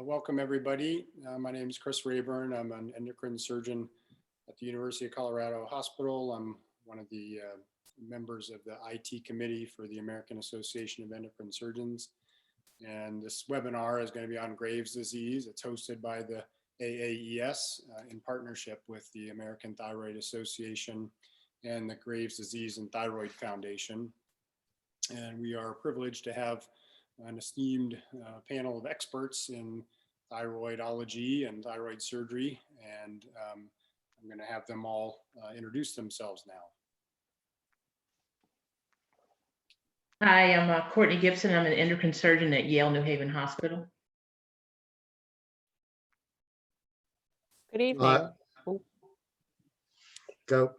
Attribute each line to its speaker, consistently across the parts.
Speaker 1: Welcome everybody. My name is Chris Rayburn. I'm an endocrine surgeon at the University of Colorado Hospital. I'm one of the members of the IT committee for the American Association of Endocrine Surgeons. And this webinar is going to be on Graves' disease. It's hosted by the AAES in partnership with the American Thyroid Association and the Graves' Disease and Thyroid Foundation. And we are privileged to have an esteemed panel of experts in thyroidology and thyroid surgery. And I'm going to have them all introduce themselves now.
Speaker 2: Hi, I'm Courtney Gibson. I'm an endocrine surgeon at Yale New Haven Hospital.
Speaker 3: Good evening.
Speaker 4: Go.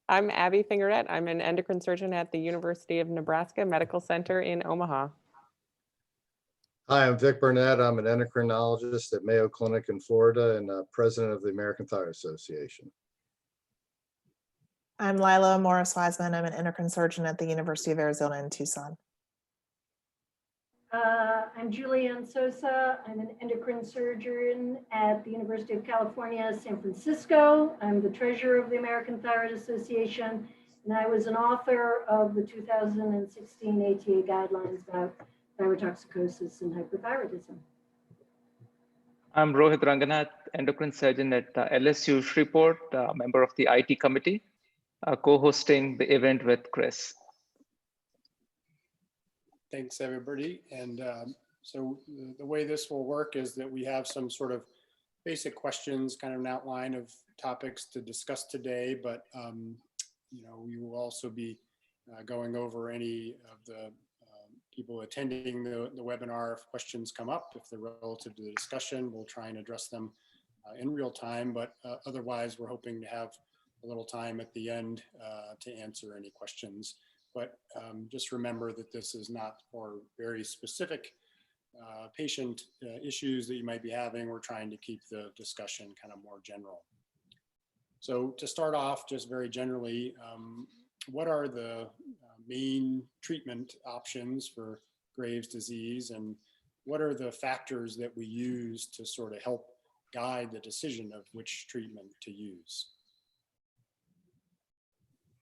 Speaker 3: I'm Abbey Fingeret. I'm an endocrine surgeon at the University of Nebraska Medical Center in Omaha.
Speaker 4: Hi, I'm Vic Bernet. I'm an endocrinologist at Mayo Clinic in Florida and president of the American Thyroid Association.
Speaker 5: I'm Lilah Morris-Wiseman. I'm an endocrine surgeon at the University of Arizona in Tucson.
Speaker 6: I'm Julianne Sosa. I'm an endocrine surgeon at the University of California, San Francisco. I'm the treasurer of the American Thyroid Association, and I was an author of the 2016 ATA guidelines about thyrotoxicosis and hyperthyroidism.
Speaker 7: I'm Rohit Ranganath, endocrine surgeon at LSU Shreveport, member of the IT committee, co-hosting the event with Chris.
Speaker 1: Thanks, everybody. And so the way this will work is that we have some sort of basic questions, kind of an outline of topics to discuss today, but we will also be going over any of the people attending the webinar. If questions come up, if they're relative to the discussion, we'll try and address them in real time, but otherwise we're hoping to have a little time at the end to answer any questions. But just remember that this is not for very specific patient issues that you might be having. We're trying to keep the discussion kind of more general. So to start off, just very generally, what are the main treatment options for Graves' disease, and what are the factors that we use to sort of help guide the decision of which treatment to use?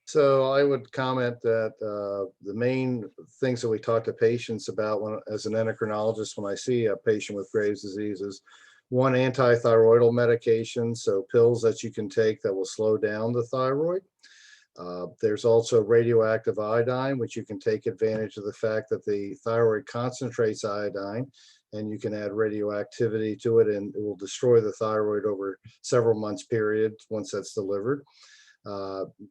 Speaker 4: So I would comment that the main things that we talk to patients about as an endocrinologist when I see a patient with Graves' disease is one, anti-thyroidal medication, so pills that you can take that will slow down the thyroid. There's also radioactive iodine, which you can take advantage of the fact that the thyroid concentrates iodine, and you can add radioactivity to it, and it will destroy the thyroid over several months period once that's delivered.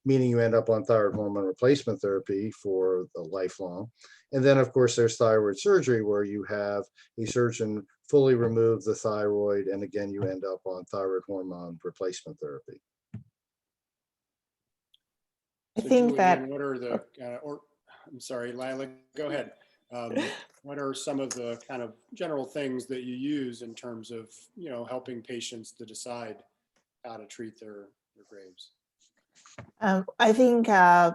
Speaker 4: Meaning you end up on thyroid hormone replacement therapy for the lifelong. And then of course there's thyroid surgery, where you have a surgeon fully remove the thyroid, and again you end up on thyroid hormone replacement therapy.
Speaker 5: I think that,
Speaker 1: what are the, I'm sorry, Lilah, go ahead. What are some of the kind of general things that you use in terms of, helping patients to decide how to treat their Graves'?
Speaker 5: I think I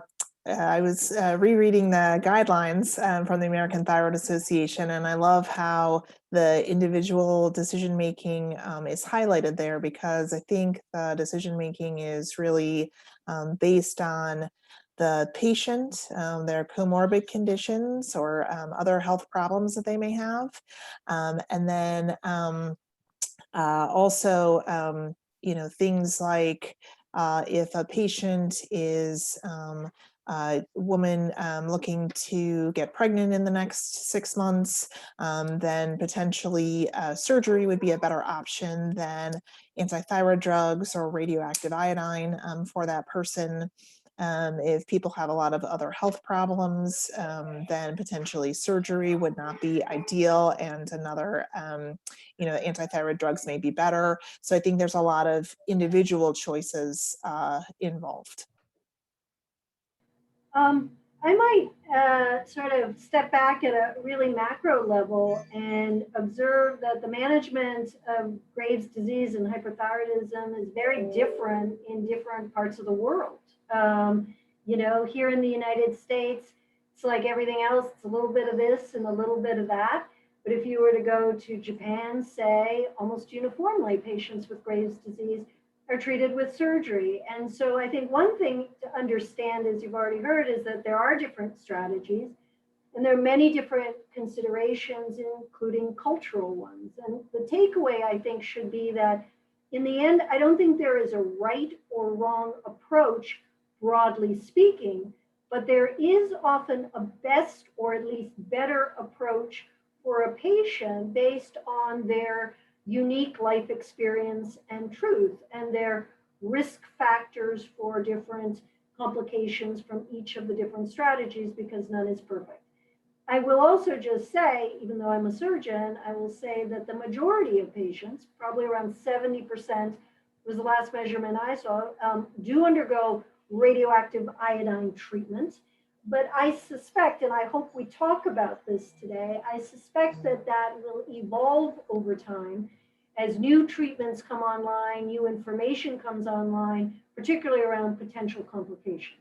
Speaker 5: was rereading the guidelines from the American Thyroid Association, and I love how the individual decision-making is highlighted there, because I think the decision-making is really based on the patient, their comorbid conditions or other health problems that they may have. And then also, things like if a patient is a woman looking to get pregnant in the next 6 months, then potentially surgery would be a better option than antithyroid drugs or radioactive iodine for that person. If people have a lot of other health problems, then potentially surgery would not be ideal, and another, antithyroid drugs may be better. So I think there's a lot of individual choices involved.
Speaker 6: I might sort of step back at a really macro level and observe that the management of Graves' disease and hyperthyroidism is very different in different parts of the world. Here in the United States, it's like everything else, it's a little bit of this and a little bit of that. But if you were to go to Japan, say, almost uniformly, patients with Graves' disease are treated with surgery. And so I think one thing to understand, as you've already heard, is that there are different strategies. And there are many different considerations, including cultural ones. And the takeaway, I think, should be that in the end, I don't think there is a right or wrong approach, broadly speaking, but there is often a best or at least better approach for a patient based on their unique life experience and truth and their risk factors for different complications from each of the different strategies, because none is perfect. I will also just say, even though I'm a surgeon, I will say that the majority of patients, probably around 70% was the last measurement I saw, do undergo radioactive iodine treatment. But I suspect, and I hope we talk about this today, I suspect that that will evolve over time as new treatments come online, new information comes online, particularly around potential complications.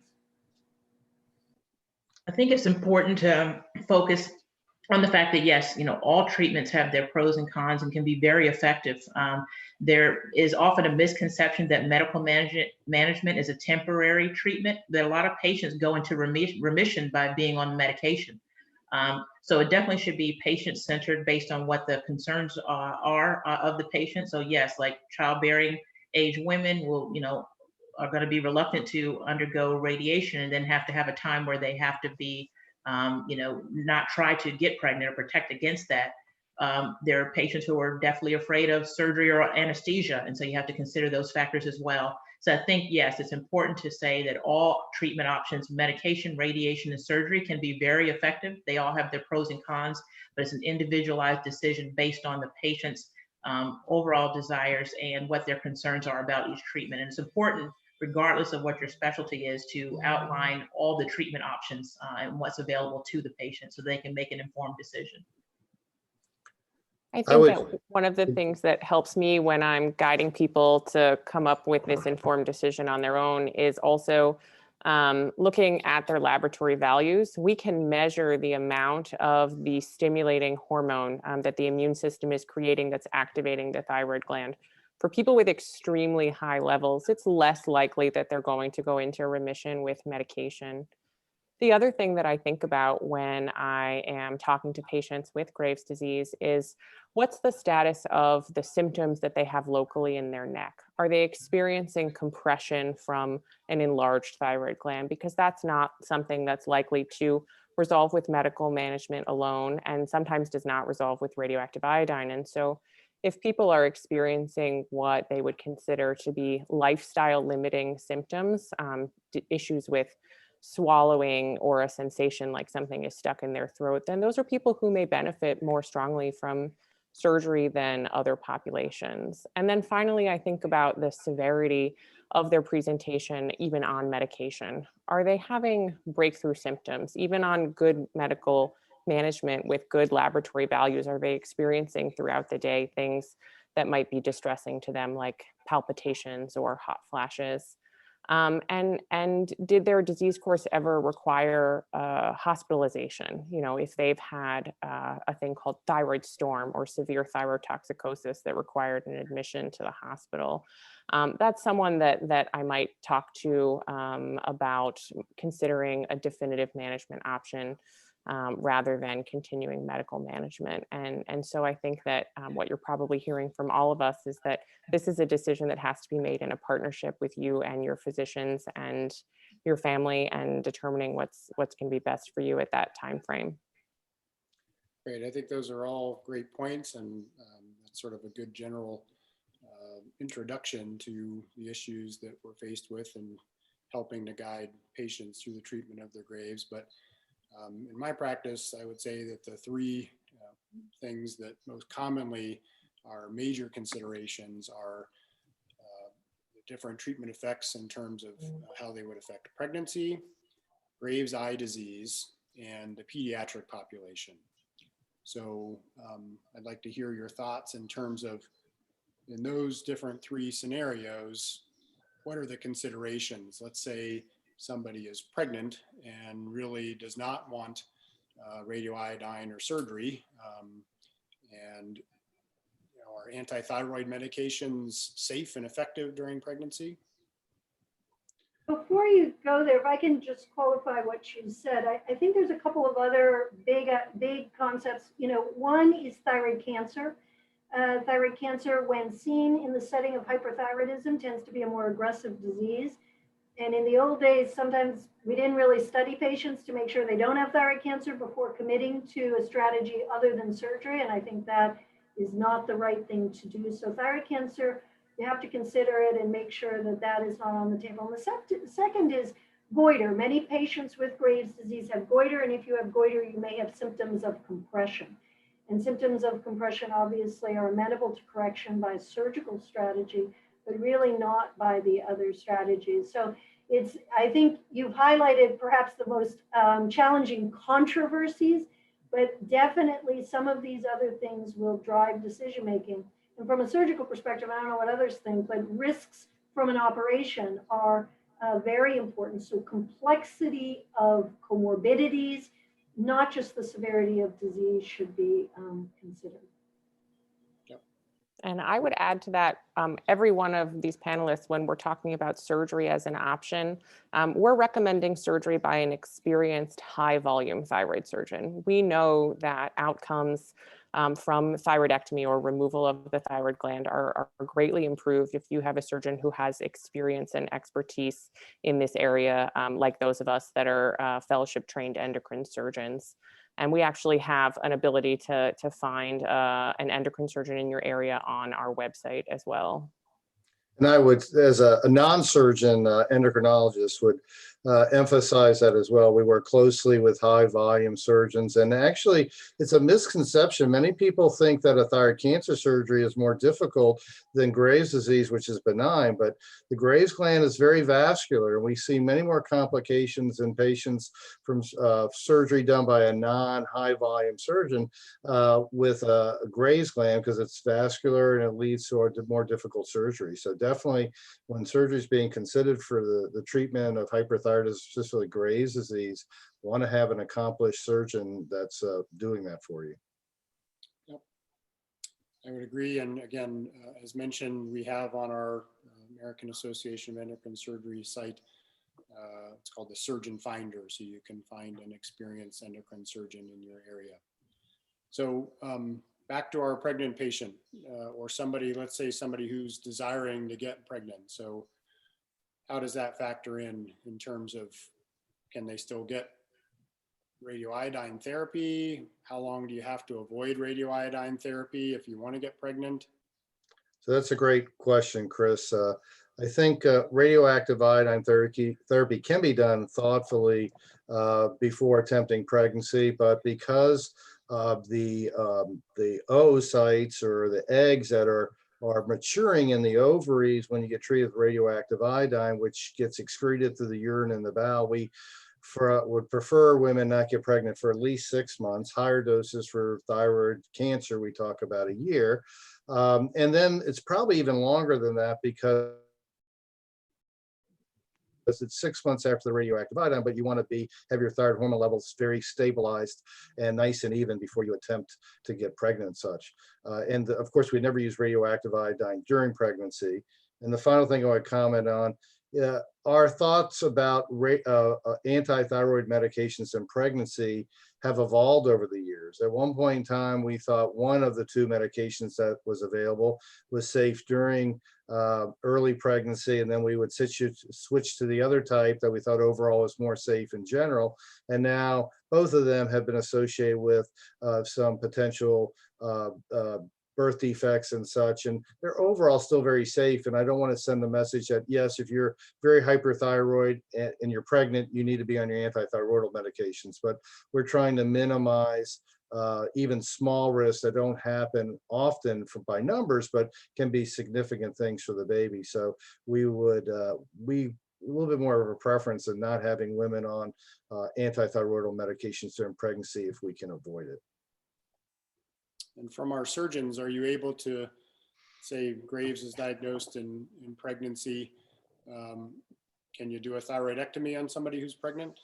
Speaker 2: I think it's important to focus on the fact that, yes, all treatments have their pros and cons and can be very effective. There is often a misconception that medical management is a temporary treatment, that a lot of patients go into remission by being on medication. So it definitely should be patient-centered based on what the concerns are of the patient. So yes, like childbearing age women will, are going to be reluctant to undergo radiation and then have to have a time where they have to be, not try to get pregnant or protect against that. There are patients who are definitely afraid of surgery or anesthesia. And so you have to consider those factors as well. So I think, yes, it's important to say that all treatment options, medication, radiation, and surgery can be very effective. They all have their pros and cons, but it's an individualized decision based on the patient's overall desires and what their concerns are about each treatment. And it's important, regardless of what your specialty is, to outline all the treatment options and what's available to the patient so they can make an informed decision.
Speaker 3: I think that one of the things that helps me when I'm guiding people to come up with this informed decision on their own is also looking at their laboratory values. We can measure the amount of the stimulating hormone that the immune system is creating that's activating the thyroid gland. For people with extremely high levels, it's less likely that they're going to go into remission with medication. The other thing that I think about when I am talking to patients with Graves' disease is what's the status of the symptoms that they have locally in their neck? Are they experiencing compression from an enlarged thyroid gland? Because that's not something that's likely to resolve with medical management alone, and sometimes does not resolve with radioactive iodine. And so if people are experiencing what they would consider to be lifestyle limiting symptoms, issues with swallowing or a sensation like something is stuck in their throat, then those are people who may benefit more strongly from surgery than other populations. And then finally, I think about the severity of their presentation, even on medication. Are they having breakthrough symptoms, even on good medical management with good laboratory values? Are they experiencing throughout the day things that might be distressing to them, like palpitations or hot flashes? And did their disease course ever require hospitalization? If they've had a thing called thyroid storm or severe thyrotoxicosis that required an admission to the hospital, that's someone that I might talk to about considering a definitive management option rather than continuing medical management. And so I think that what you're probably hearing from all of us is that this is a decision that has to be made in a partnership with you and your physicians and your family, and determining what's going to be best for you at that time frame.
Speaker 1: Great. I think those are all great points, and that's sort of a good general introduction to the issues that we're faced with and helping to guide patients through the treatment of their Graves'. But in my practice, I would say that the three things that most commonly are major considerations are the different treatment effects in terms of how they would affect pregnancy, Graves' eye disease, and the pediatric population. So I'd like to hear your thoughts in terms of, in those different three scenarios, what are the considerations? Let's say somebody is pregnant and really does not want radioiodine or surgery. And are anti-thyroid medications safe and effective during pregnancy?
Speaker 6: Before you go there, if I can just qualify what you said, I think there's a couple of other big concepts. One is thyroid cancer. Thyroid cancer, when seen in the setting of hyperthyroidism, tends to be a more aggressive disease. And in the old days, sometimes we didn't really study patients to make sure they don't have thyroid cancer before committing to a strategy other than surgery. And I think that is not the right thing to do. So thyroid cancer, you have to consider it and make sure that that is not on the table. And the second is goiter. Many patients with Graves' disease have goiter, and if you have goiter, you may have symptoms of compression. And symptoms of compression obviously are amenable to correction by surgical strategy, but really not by the other strategies. So I think you've highlighted perhaps the most challenging controversies, but definitely some of these other things will drive decision-making. And from a surgical perspective, I don't know what others think, but risks from an operation are very important. So complexity of comorbidities, not just the severity of disease, should be considered.
Speaker 3: And I would add to that, every one of these panelists, when we're talking about surgery as an option, we're recommending surgery by an experienced high volume thyroid surgeon. We know that outcomes from thyroidectomy or removal of the thyroid gland are greatly improved if you have a surgeon who has experience and expertise in this area, like those of us that are fellowship trained endocrine surgeons. And we actually have an ability to find an endocrine surgeon in your area on our website as well.
Speaker 4: And I would, as a non-surgeon endocrinologist, would emphasize that as well. We work closely with high volume surgeons, and actually it's a misconception. Many people think that a thyroid cancer surgery is more difficult than Graves' disease, which is benign, but the Graves gland is very vascular, and we see many more complications in patients from surgery done by a non-high volume surgeon with a Graves gland, because it's vascular and it leads to a more difficult surgery. So definitely, when surgery is being considered for the treatment of hyperthyroidism, specifically Graves' disease, want to have an accomplished surgeon that's doing that for you.
Speaker 1: Yep, I would agree. And again, as mentioned, we have on our American Association of Endocrine Surgery site, it's called the Surgeon Finder, so you can find an experienced endocrine surgeon in your area. So back to our pregnant patient or somebody, let's say somebody who's desiring to get pregnant. So how does that factor in terms of, can they still get radioiodine therapy? How long do you have to avoid radioiodine therapy if you want to get pregnant?
Speaker 4: So that's a great question, Chris. I think radioactive iodine therapy can be done thoughtfully before attempting pregnancy, but because of the oocytes or the eggs that are maturing in the ovaries when you get treated with radioactive iodine, which gets excreted through the urine in the bowel, we would prefer women not get pregnant for at least 6 months. Higher doses for thyroid cancer, we talk about a year. And then it's probably even longer than that, because it's 6 months after the radioactive iodine, but you want to have your thyroid hormone levels very stabilized and nice and even before you attempt to get pregnant and such. And of course, we never use radioactive iodine during pregnancy. And the final thing I want to comment on, our thoughts about anti-thyroid medications in pregnancy have evolved over the years. At one point in time, we thought one of the 2 medications that was available was safe during early pregnancy, and then we would switch to the other type that we thought overall was more safe in general. And now both of them have been associated with some potential birth defects and such, and they're overall still very safe. And I don't want to send the message that, yes, if you're very hyperthyroid and you're pregnant, you need to be on your anti-thyroidal medications. But we're trying to minimize even small risks that don't happen often by numbers, but can be significant things for the baby. So we would, a little bit more of a preference of not having women on anti-thyroidal medications during pregnancy if we can avoid it.
Speaker 1: And from our surgeons, are you able to say Graves is diagnosed in pregnancy? Can you do a thyroidectomy on somebody who's pregnant?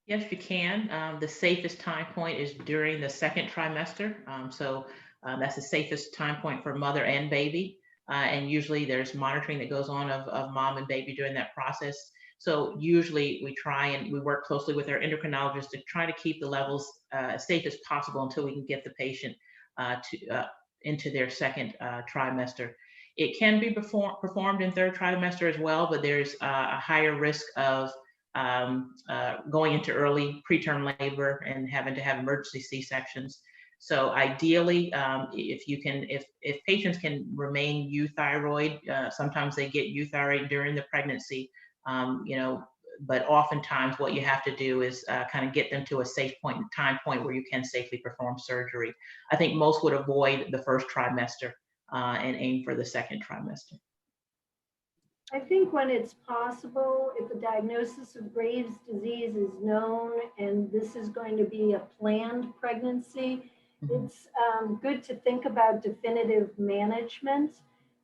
Speaker 2: Yes, you can. The safest time point is during the second trimester. That's the safest time point for mother and baby. And usually there's monitoring that goes on of mom and baby during that process. So usually we work closely with our endocrinologist to try to keep the levels as safe as possible until we can get the patient into their second trimester. It can be performed in third trimester as well, but there's a higher risk of going into early preterm labor and having to have emergency C-sections. So ideally, if patients can remain euthyroid, sometimes they get euthyroid during the pregnancy, but oftentimes what you have to do is kind of get them to a safe time point where you can safely perform surgery. I think most would avoid the first trimester and aim for the second trimester.
Speaker 6: I think when it's possible, if the diagnosis of Graves' disease is known and this is going to be a planned pregnancy, it's good to think about definitive management.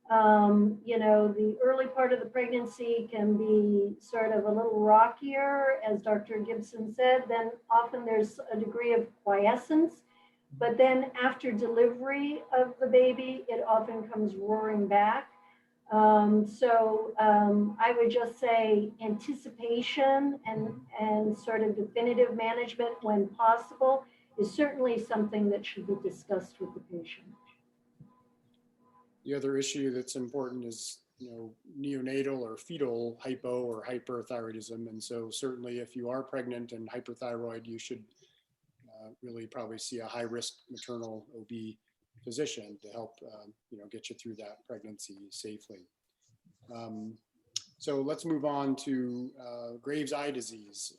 Speaker 6: The early part of the pregnancy can be sort of a little rockier, as Dr. Gibson said, then often there's a degree of quiescence, but then after delivery of the baby, it often comes roaring back. I would just say anticipation and sort of definitive management when possible is certainly something that should be discussed with the patient.
Speaker 1: The other issue that's important is, neonatal or fetal hypo or hyperthyroidism. And so certainly if you are pregnant and hyperthyroid, you should really probably see a high risk maternal OB physician to help, get you through that pregnancy safely. So let's move on to Graves' eye disease.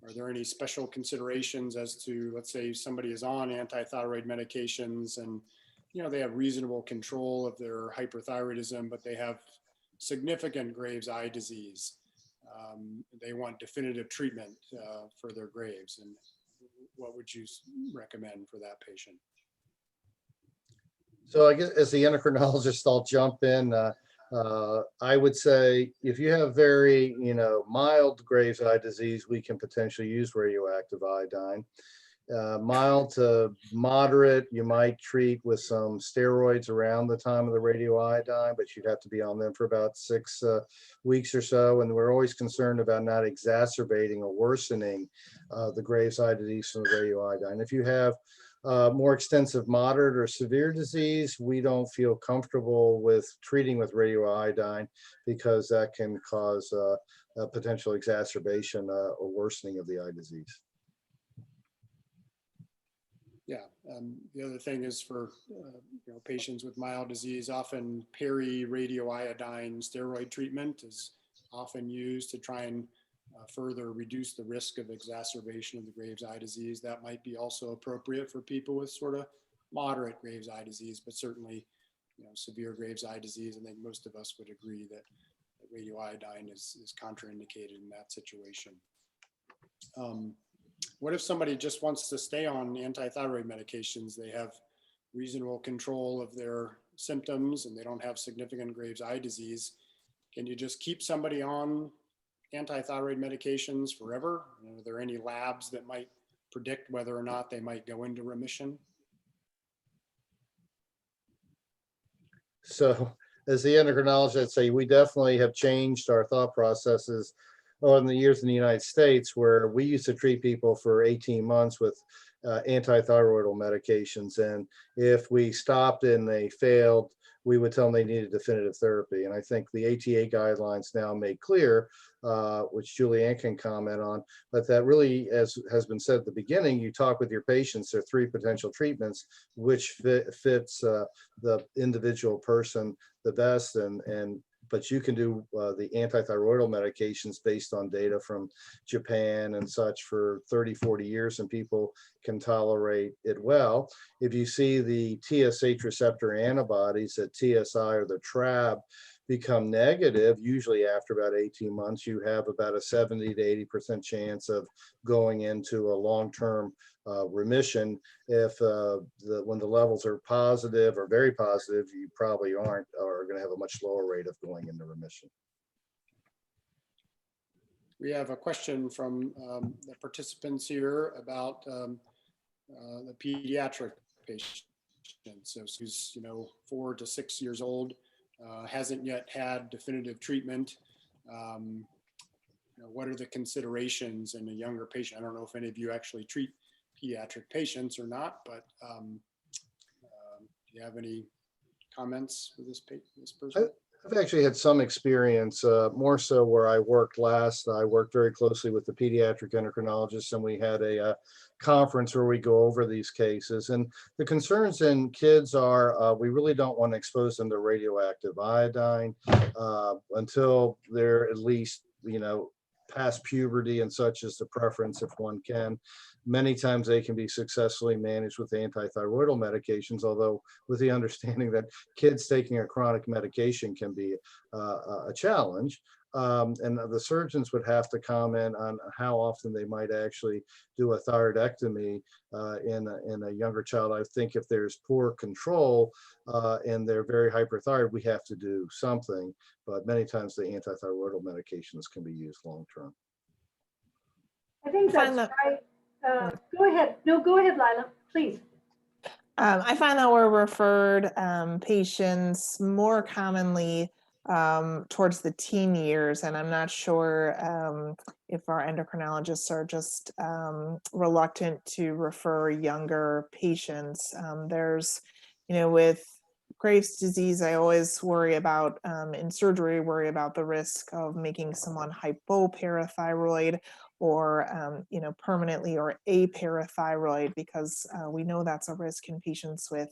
Speaker 1: Are there any special considerations as to, let's say somebody is on antithyroid medications and, they have reasonable control of their hyperthyroidism, but they have significant Graves' eye disease. They want definitive treatment for their Graves. And what would you recommend for that patient?
Speaker 4: So I guess as the endocrinologist, I'll jump in. I would say if you have very, mild Graves' eye disease, we can potentially use radioactive iodine. Mild to moderate, you might treat with some steroids around the time of the radioiodine, but you'd have to be on them for about 6 weeks or so. And we're always concerned about not exacerbating or worsening the Graves' eye disease from the radioiodine. If you have more extensive moderate or severe disease, we don't feel comfortable with treating with radioiodine because that can cause a potential exacerbation or worsening of the eye disease.
Speaker 1: Yeah, the other thing is for patients with mild disease, often peri-radioiodine steroid treatment is often used to try and further reduce the risk of exacerbation of the Graves' eye disease. That might be also appropriate for people with sort of moderate Graves' eye disease, but certainly severe Graves' eye disease. I think most of us would agree that radioiodine is contraindicated in that situation. What if somebody just wants to stay on antithyroid medications? They have reasonable control of their symptoms and they don't have significant Graves' eye disease. Can you just keep somebody on antithyroid medications forever? Are there any labs that might predict whether or not they might go into remission?
Speaker 4: So as the endocrinologist, I'd say we definitely have changed our thought processes in the years in the United States, where we used to treat people for 18 months with antithyroidal medications. And if we stopped and they failed, we would tell them they needed definitive therapy. And I think the ATA guidelines now make clear, which Julianne can comment on, but that really, as has been said at the beginning, you talk with your patients, there are 3 potential treatments, which fits the individual person the best. But you can do the antithyroidal medications based on data from Japan and such for 30, 40 years, and people can tolerate it well. If you see the TSH receptor antibodies at TSI or the TRAB become negative, usually after about 18 months, you have about a 70 to 80% chance of going into a long-term remission. If when the levels are positive or very positive, you probably are going to have a much lower rate of going into remission.
Speaker 1: We have a question from the participants here about the pediatric patient. So who's 4 to 6 years old, hasn't yet had definitive treatment. What are the considerations in a younger patient? I don't know if any of you actually treat pediatric patients or not, but do you have any comments with this person?
Speaker 4: I've actually had some experience, more so where I worked last. I worked very closely with the pediatric endocrinologist, and we had a conference where we go over these cases. And the concerns in kids are we really don't want to expose them to radioactive iodine until they're at least, past puberty, and such is the preference if one can. Many times they can be successfully managed with antithyroidal medications, although with the understanding that kids taking a chronic medication can be a challenge. And the surgeons would have to comment on how often they might actually do a thyroidectomy in a younger child. I think if there's poor control and they're very hyperthyroid, we have to do something. But many times the antithyroidal medications can be used long term.
Speaker 6: I think that's right. Go ahead. No, go ahead, Lilah, please.
Speaker 5: I find that we're referred patients more commonly towards the teen years, and I'm not sure if our endocrinologists are just reluctant to refer younger patients. There's, with Graves' disease, I always worry about, in surgery, worry about the risk of making someone hypoparathyroid or, permanently or aparathyroid, because we know that's a risk in patients with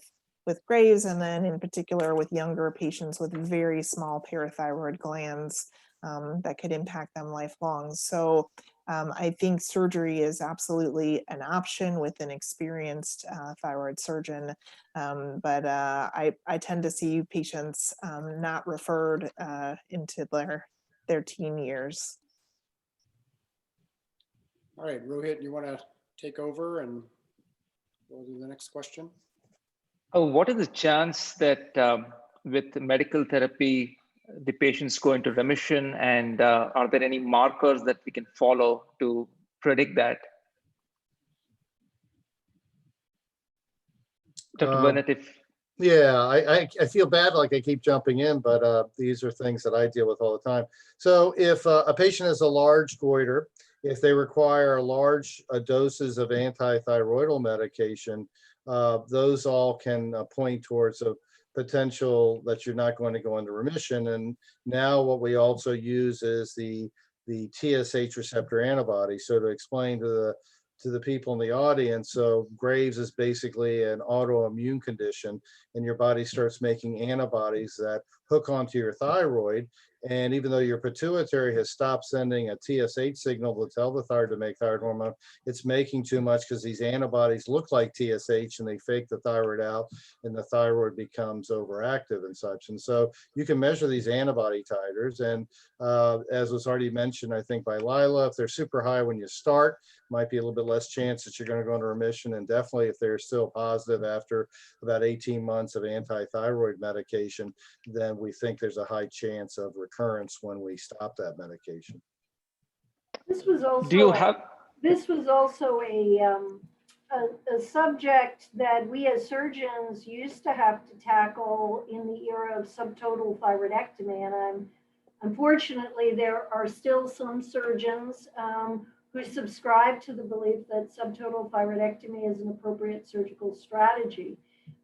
Speaker 5: Graves', and then in particular with younger patients with very small parathyroid glands that could impact them lifelong. So I think surgery is absolutely an option with an experienced thyroid surgeon, but I tend to see patients not referred into their teen years.
Speaker 1: All right, Rohit, you want to take over and go to the next question?
Speaker 7: Oh, what is the chance that with medical therapy, the patients go into remission, and are there any markers that we can follow to predict that? Dr. Bernet,
Speaker 4: Yeah, I feel bad, like I keep jumping in, but these are things that I deal with all the time. So if a patient has a large goiter, if they require large doses of antithyroidal medication, those all can point towards a potential that you're not going to go into remission. And now what we also use is the TSH receptor antibody. So to explain to the people in the audience, so Graves is basically an autoimmune condition, and your body starts making antibodies that hook onto your thyroid. And even though your pituitary has stopped sending a TSH signal to tell the thyroid to make thyroid hormone, it's making too much because these antibodies look like TSH and they fake the thyroid out, and the thyroid becomes overactive and such. And so you can measure these antibody titers. And as was already mentioned, I think by Lilah, if they're super high when you start, might be a little bit less chance that you're going to go into remission. And definitely if they're still positive after about 18 months of antithyroid medication, then we think there's a high chance of recurrence when we stop that medication.
Speaker 6: This was also a subject that we as surgeons used to have to tackle in the era of subtotal thyroidectomy. And unfortunately, there are still some surgeons who subscribe to the belief that subtotal thyroidectomy is an appropriate surgical strategy.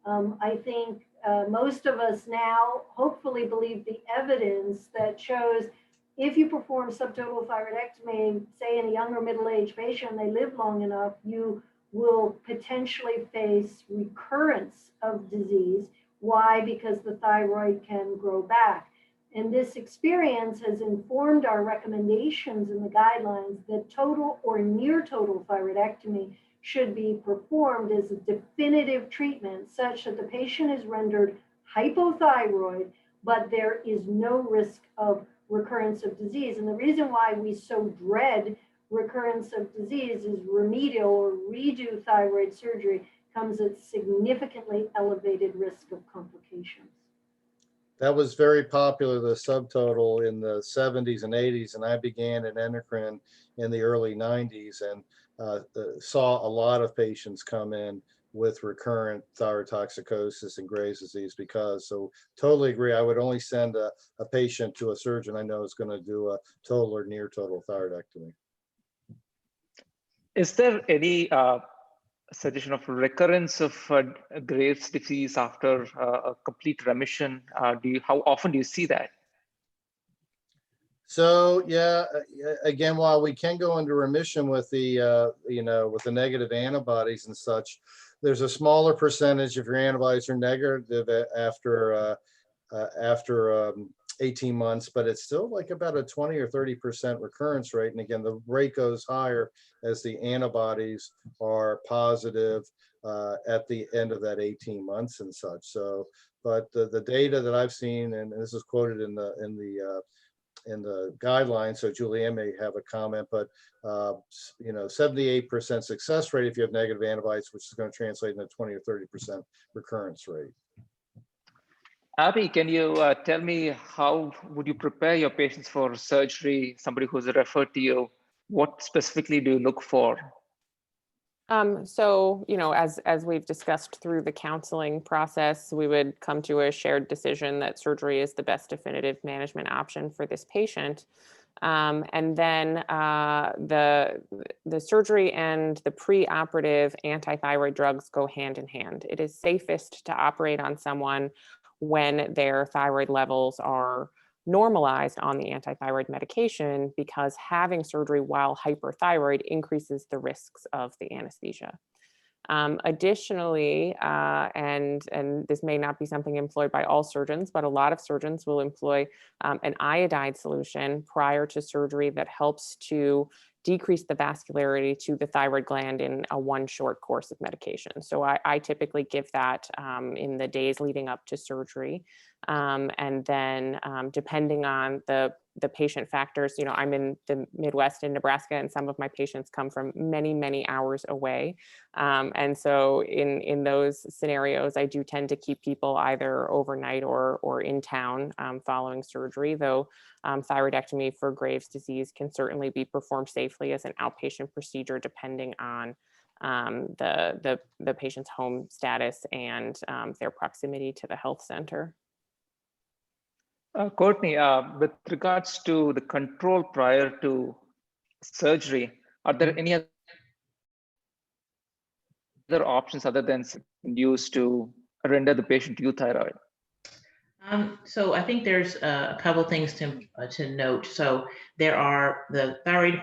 Speaker 6: I think most of us now hopefully believe the evidence that shows if you perform subtotal thyroidectomy, say in a younger middle-aged patient, they live long enough, you will potentially face recurrence of disease. Why? Because the thyroid can grow back. And this experience has informed our recommendations in the guidelines that total or near total thyroidectomy should be performed as a definitive treatment such that the patient is rendered hypothyroid, but there is no risk of recurrence of disease. And the reason why we so dread recurrence of disease is remedial or redo thyroid surgery comes at significantly elevated risk of complications.
Speaker 4: That was very popular, the subtotal in the 70s and 80s, and I began in endocrine in the early 90s and saw a lot of patients come in with recurrent thyrotoxicosis and Graves' disease because, so totally agree. I would only send a patient to a surgeon I know is going to do a total or near total thyroidectomy.
Speaker 7: Is there any suggestion of recurrence of Graves' disease after a complete remission? How often do you see that?
Speaker 4: So yeah, again, while we can go into remission with the with the negative antibodies and such, there's a smaller percentage if your antibodies are negative after 18 months, but it's still like about a 20 or 30% recurrence rate. And again, the rate goes higher as the antibodies are positive at the end of that 18 months and such. So, but the data that I've seen, and this is quoted in the guidelines, so Julianne may have a comment, but 78% success rate if you have negative antibodies, which is going to translate into 20 or 30% recurrence rate.
Speaker 7: Abbey, can you tell me how would you prepare your patients for surgery? Somebody who's referred to you, what specifically do you look for?
Speaker 3: So, as we've discussed through the counseling process, we would come to a shared decision that surgery is the best definitive management option for this patient. And then the surgery and the preoperative antithyroid drugs go hand in hand. It is safest to operate on someone when their thyroid levels are normalized on the antithyroid medication, because having surgery while hyperthyroid increases the risks of the anesthesia. Additionally, and this may not be something employed by all surgeons, but a lot of surgeons will employ an iodide solution prior to surgery that helps to decrease the vascularity to the thyroid gland in one short course of medication. So I typically give that in the days leading up to surgery. And then depending on the patient factors, I'm in the Midwest in Nebraska, and some of my patients come from many, many hours away. And so in those scenarios, I do tend to keep people either overnight or in town following surgery, though thyroidectomy for Graves' disease can certainly be performed safely as an outpatient procedure, depending on the patient's home status and their proximity to the health center.
Speaker 7: Courtney, with regards to the control prior to surgery, are there any other options other than used to render the patient euthyroid?
Speaker 2: So I think there's a couple things to note. So there are the thyroid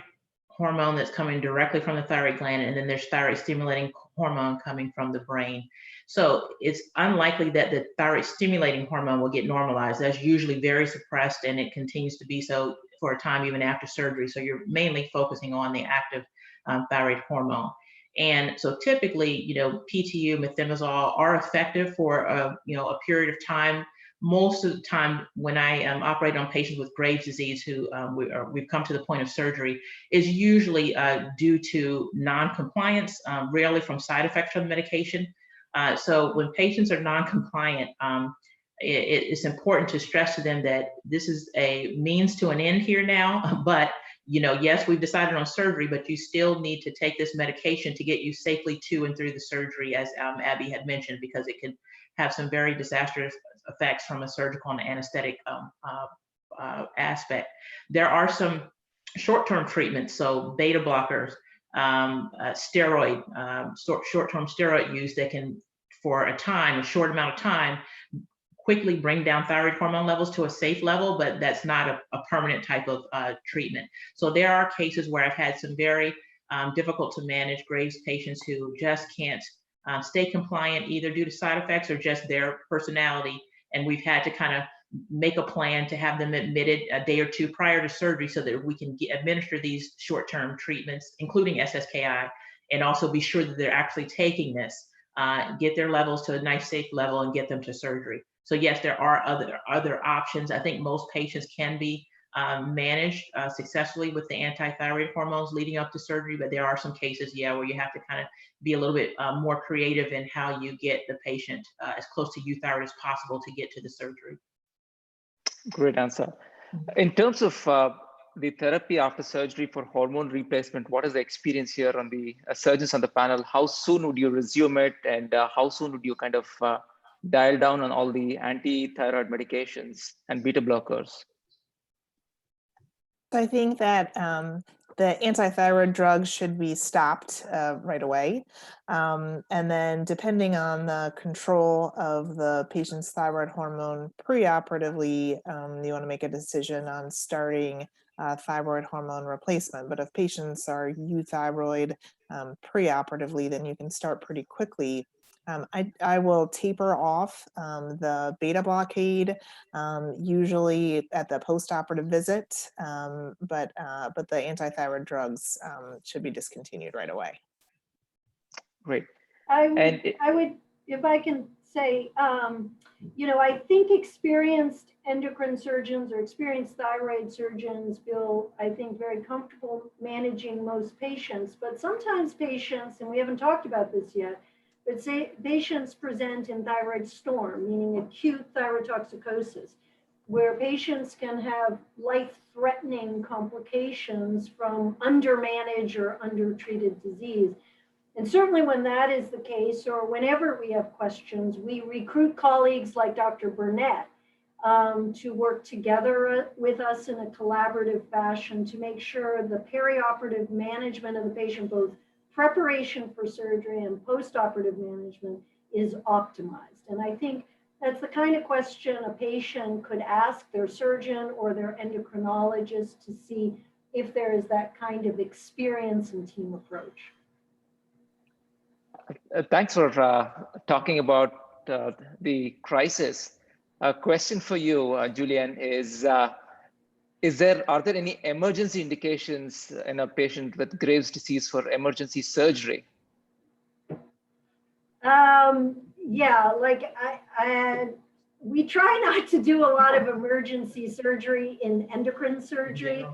Speaker 2: hormone that's coming directly from the thyroid gland, and then there's thyroid stimulating hormone coming from the brain. So it's unlikely that the thyroid stimulating hormone will get normalized. That's usually very suppressed, and it continues to be so for a time even after surgery. So you're mainly focusing on the active thyroid hormone. And so typically, PTU, methimazole are effective for a period of time. Most of the time when I operate on patients with Graves' disease who we've come to the point of surgery is usually due to non-compliance, rarely from side effects from the medication. So when patients are non-compliant, it's important to stress to them that this is a means to an end here now, but yes, we've decided on surgery, but you still need to take this medication to get you safely to and through the surgery, as Abbey had mentioned, because it can have some very disastrous effects from a surgical and anesthetic aspect. There are some short-term treatments, so beta blockers, short-term steroid use that can, for a short amount of time, quickly bring down thyroid hormone levels to a safe level, but that's not a permanent type of treatment. So there are cases where I've had some very difficult to manage Graves' patients who just can't stay compliant, either due to side effects or just their personality. And we've had to kind of make a plan to have them admitted a day or two prior to surgery so that we can administer these short-term treatments, including SSKI, and also be sure that they're actually taking this, get their levels to a nice safe level and get them to surgery. So yes, there are other options. I think most patients can be managed successfully with the antithyroid hormones leading up to surgery, but there are some cases, where you have to kind of be a little bit more creative in how you get the patient as close to euthyroid as possible to get to the surgery.
Speaker 7: Great answer. In terms of the therapy after surgery for hormone replacement, what is the experience here on the surgeons on the panel? How soon would you resume it, and how soon would you kind of dial down on all the anti-thyroid medications and beta blockers?
Speaker 5: I think that the anti-thyroid drugs should be stopped right away. And then depending on the control of the patient's thyroid hormone preoperatively, you want to make a decision on starting thyroid hormone replacement. But if patients are euthyroid preoperatively, then you can start pretty quickly. I will taper off the beta blockade usually at the postoperative visit, but the anti-thyroid drugs should be discontinued right away.
Speaker 7: Great.
Speaker 6: I would, if I can say, I think experienced endocrine surgeons or experienced thyroid surgeons feel, I think, very comfortable managing most patients, but sometimes patients, and we haven't talked about this yet, but say patients present in thyroid storm, meaning acute thyrotoxicosis, where patients can have life-threatening complications from undermanaged or undertreated disease. And certainly when that is the case, or whenever we have questions, we recruit colleagues like Dr. Bernet to work together with us in a collaborative fashion to make sure the perioperative management of the patient, both preparation for surgery and postoperative management, is optimized. And I think that's the kind of question a patient could ask their surgeon or their endocrinologist to see if there is that kind of experience and team approach.
Speaker 7: Thanks for talking about the crisis. A question for you, Julianne, are there any emergency indications in a patient with Graves' disease for emergency surgery?
Speaker 6: Yeah, like we try not to do a lot of emergency surgery in endocrine surgery.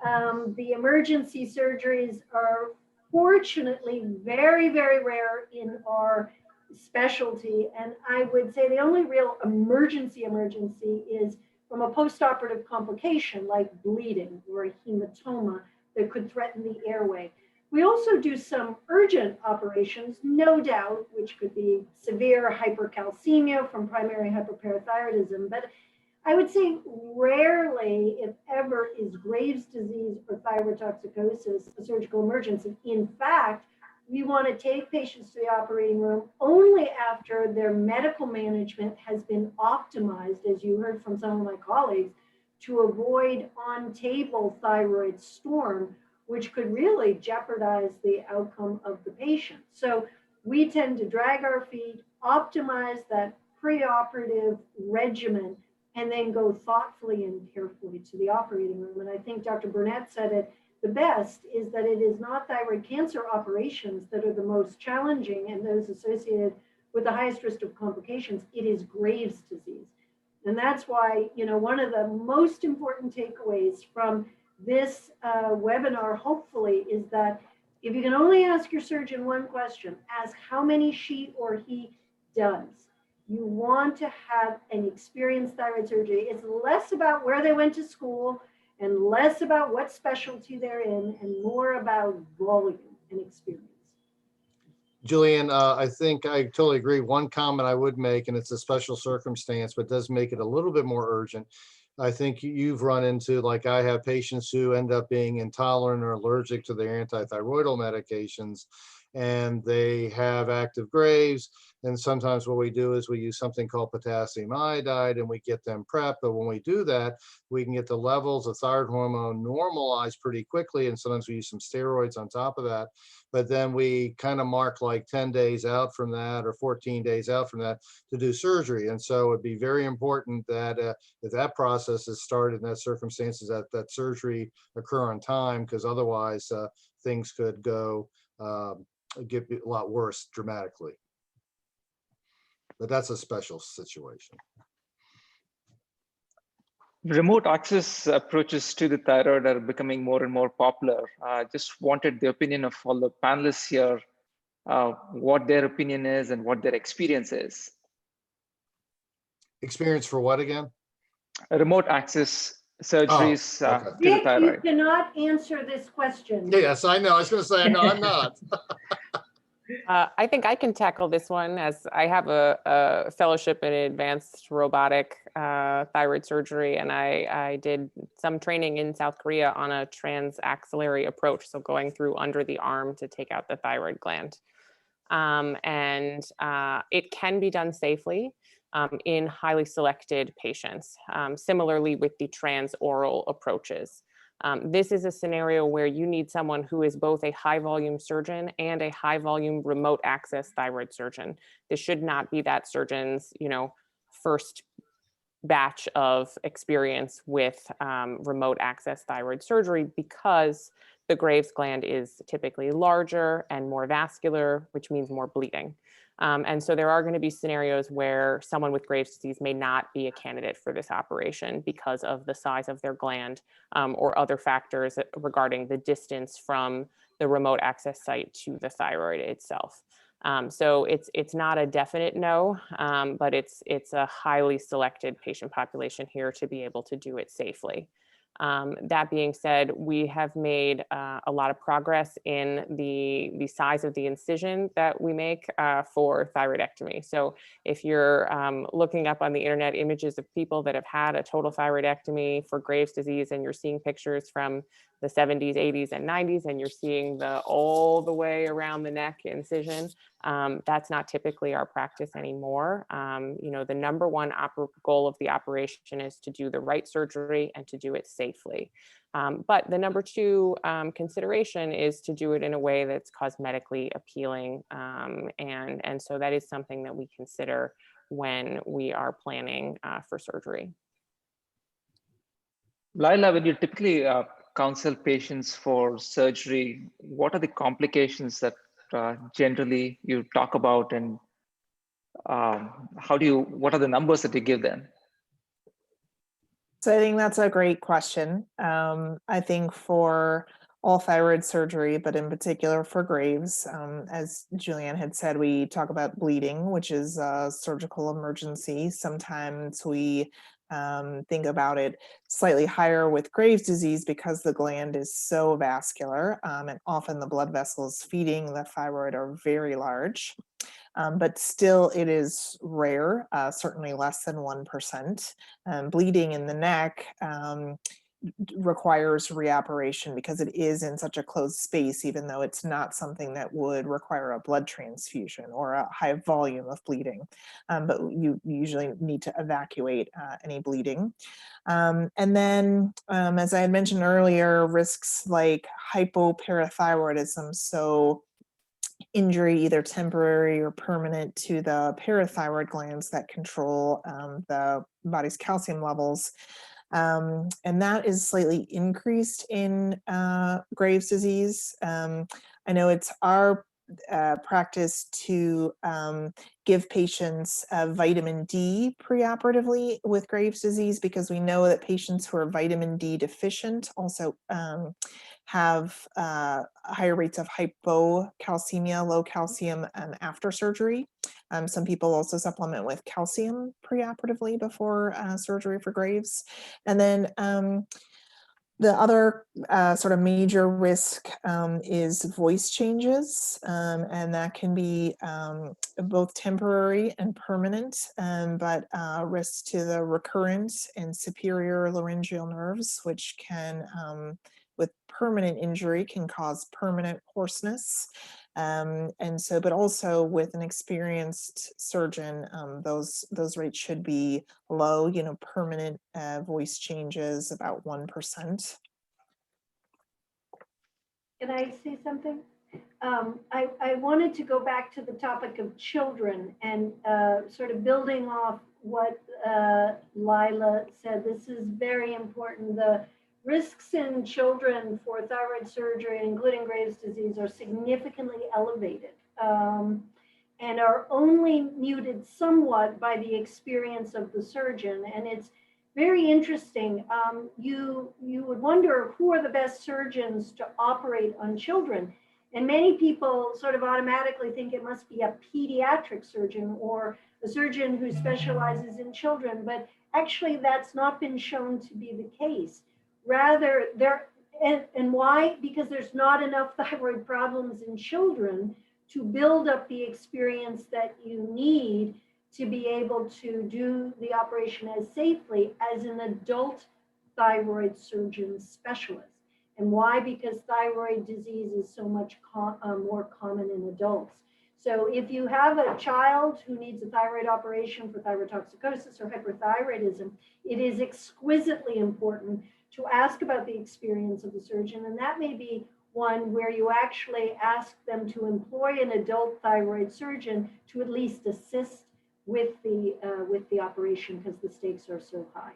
Speaker 6: The emergency surgeries are fortunately very, very rare in our specialty. And I would say the only real emergency is from a postoperative complication like bleeding or a hematoma that could threaten the airway. We also do some urgent operations, no doubt, which could be severe hypercalcemia from primary hyperparathyroidism. But I would say rarely, if ever, is Graves' disease or thyrotoxicosis a surgical emergency. In fact, we want to take patients to the operating room only after their medical management has been optimized, as you heard from some of my colleagues, to avoid on-table thyroid storm, which could really jeopardize the outcome of the patient. So we tend to drag our feet, optimize that preoperative regimen, and then go thoughtfully and carefully to the operating room. And I think Dr. Bernet said it the best, is that it is not thyroid cancer operations that are the most challenging and those associated with the highest risk of complications. It is Graves' disease. And that's why, one of the most important takeaways from this webinar, hopefully, is that if you can only ask your surgeon one question, ask how many she or he does. You want to have an experienced thyroid surgery. It's less about where they went to school and less about what specialty they're in and more about volume and experience.
Speaker 4: Julianne, I think I totally agree. One comment I would make, and it's a special circumstance, but does make it a little bit more urgent. I think you've run into, like I have, patients who end up being intolerant or allergic to their antithyroidal medications, and they have active Graves. And sometimes what we do is we use something called potassium iodide and we get them prepped. But when we do that, we can get the levels of thyroid hormone normalized pretty quickly. And sometimes we use some steroids on top of that. But then we kind of mark like 10 days out from that or 14 days out from that to do surgery. And so it'd be very important that if that process is started in that circumstances, that surgery occur on time, because otherwise things could go get a lot worse dramatically. But that's a special situation.
Speaker 7: Remote access approaches to the thyroid are becoming more and more popular. Just wanted the opinion of all the panelists here, what their opinion is and what their experience is.
Speaker 4: Experience for what again?
Speaker 7: remote access surgeries
Speaker 4: okay.
Speaker 7: to the
Speaker 6: Rick, you
Speaker 7: thyroid?
Speaker 6: cannot answer this question.
Speaker 4: Yes, I know. I was going to say, no, I'm not.
Speaker 3: I think I can tackle this one, as I have a fellowship in advanced robotic thyroid surgery, and I did some training in South Korea on a transaxillary approach, so going through under the arm to take out the thyroid gland. It can be done safely in highly selected patients, similarly with the transoral approaches. This is a scenario where you need someone who is both a high volume surgeon and a high volume remote access thyroid surgeon. This should not be that surgeon's, first batch of experience with remote access thyroid surgery, because the Graves gland is typically larger and more vascular, which means more bleeding. And so there are going to be scenarios where someone with Graves' disease may not be a candidate for this operation because of the size of their gland or other factors regarding the distance from the remote access site to the thyroid itself. So it's not a definite no, but it's a highly selected patient population here to be able to do it safely. That being said, we have made a lot of progress in the size of the incision that we make for thyroidectomy. So if you're looking up on the internet images of people that have had a total thyroidectomy for Graves' disease, and you're seeing pictures from the 70s, 80s, and 90s, and you're seeing the all the way around the neck incision, that's not typically our practice anymore. The number one goal of the operation is to do the right surgery and to do it safely. But the number two consideration is to do it in a way that's cosmetically appealing. And so that is something that we consider when we are planning for surgery.
Speaker 7: Lilah, when you typically counsel patients for surgery, what are the complications that generally you talk about, and what are the numbers that you give them?
Speaker 5: So I think that's a great question. I think for all thyroid surgery, but in particular for Graves, as Julianne had said, we talk about bleeding, which is a surgical emergency. Sometimes we think about it slightly higher with Graves' disease because the gland is so vascular, and often the blood vessels feeding the thyroid are very large. But still it is rare, certainly less than 1%. Bleeding in the neck requires reoperation because it is in such a closed space, even though it's not something that would require a blood transfusion or a high volume of bleeding. But you usually need to evacuate any bleeding. And then, as I had mentioned earlier, risks like hypoparathyroidism, so injury, either temporary or permanent, to the parathyroid glands that control the body's calcium levels. And that is slightly increased in Graves' disease. I know it's our practice to give patients vitamin D preoperatively with Graves' disease, because we know that patients who are vitamin D deficient also have higher rates of hypocalcemia, low calcium, after surgery. Some people also supplement with calcium preoperatively before surgery for Graves. And then the other sort of major risk is voice changes, and that can be both temporary and permanent, but risk to the recurrent and superior laryngeal nerves, which can, with permanent injury, can cause permanent hoarseness. And so, but also with an experienced surgeon, those rates should be low, permanent voice changes, about 1%.
Speaker 6: Can I say something? I wanted to go back to the topic of children and sort of building off what Lilah said. This is very important. The risks in children for thyroid surgery, including Graves' disease, are significantly elevated and are only muted somewhat by the experience of the surgeon. And it's very interesting. You would wonder who are the best surgeons to operate on children. And many people sort of automatically think it must be a pediatric surgeon or a surgeon who specializes in children, but actually that's not been shown to be the case. Rather, and why? Because there's not enough thyroid problems in children to build up the experience that you need to be able to do the operation as safely as an adult thyroid surgeon specialist. And why? Because thyroid disease is so much more common in adults. So if you have a child who needs a thyroid operation for thyrotoxicosis or hyperthyroidism, it is exquisitely important to ask about the experience of the surgeon. And that may be one where you actually ask them to employ an adult thyroid surgeon to at least assist with the operation because the stakes are so high.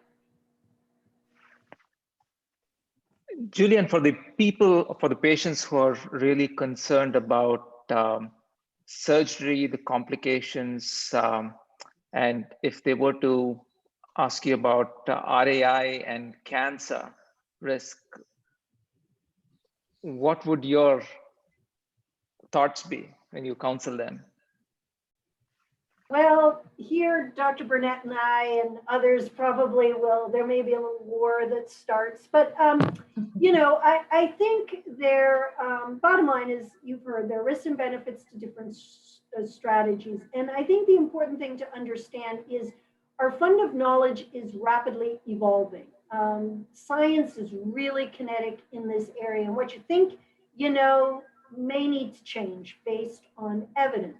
Speaker 7: Julian, for the patients who are really concerned about surgery, the complications, and if they were to ask you about RAI and cancer risk, what would your thoughts be when you counsel them?
Speaker 6: Well, here, Dr. Bernet and I and others probably will, there may be a little war that starts, but, you know, I think their bottom line is, you've heard, there are risks and benefits to different strategies. And I think the important thing to understand is our fund of knowledge is rapidly evolving. Science is really kinetic in this area, and what you think you know may need to change based on evidence.